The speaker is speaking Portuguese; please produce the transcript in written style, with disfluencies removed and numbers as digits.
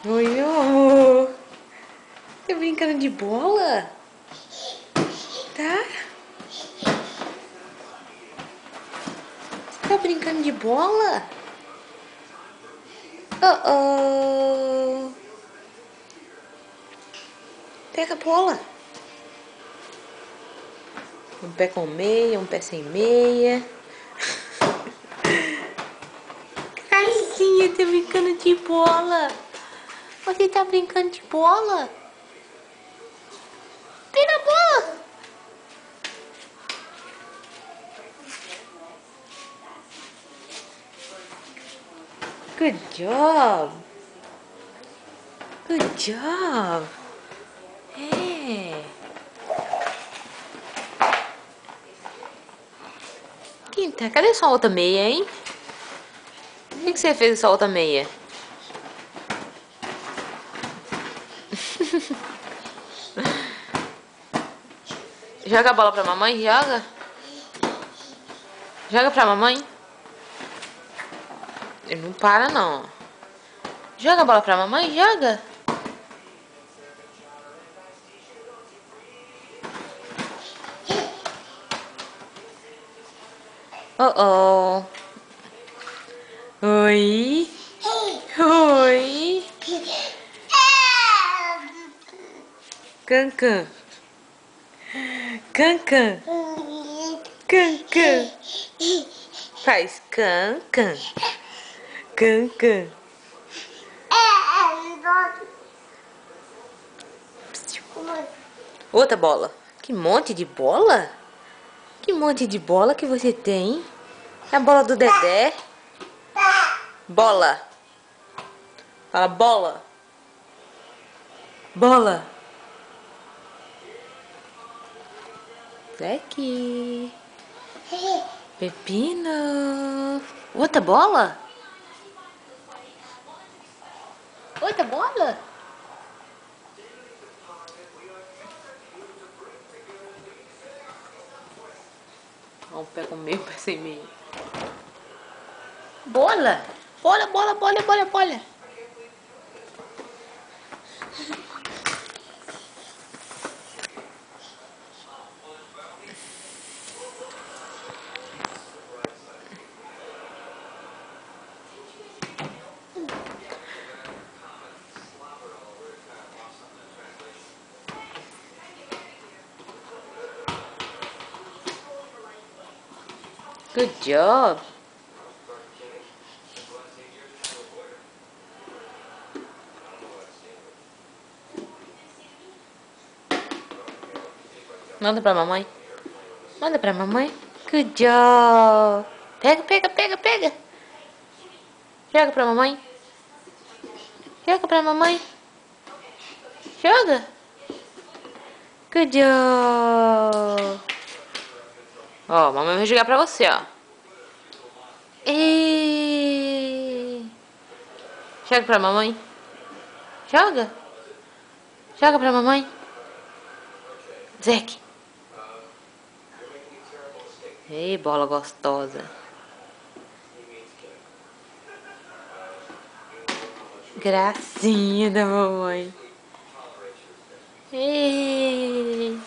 Oi, meu amor. Tá brincando de bola? Tá? Você tá brincando de bola? Oh, oh. Pega a bola. Um pé com meia, um pé sem meia. Gracinha, tá brincando de bola. Você tá brincando de bola? Pega a bola. Good job. Good job. É. Quinta, cadê sua outra meia, hein? O que você fez com sua outra meia? Joga a bola pra mamãe, joga. Joga pra mamãe. Ele não para, não. Joga a bola pra mamãe, joga. Oh, oh. Oi. Oi. Cancan. Cancan. Cancan. Faz cancan. Cancan. Outra bola. Que monte de bola? Que monte de bola que você tem? É a bola do Dedé. Bola. Fala bola. Bola. Zeque. Pepino. Outra bola? Outra bola? Ó, um pé com meio, um pé sem meio. Bola! Bola, bola, bola, bola, bola. Good job. Manda pra mamãe. Manda pra mamãe. Good job. Pega, pega, pega, pega. Joga pra mamãe. Joga pra mamãe. Joga. Good job. Ó, mamãe vai jogar pra você, ó. E... Joga pra mamãe. Joga. Joga pra mamãe. Zeque. Ei, bola gostosa. Gracinha da mamãe. Ei.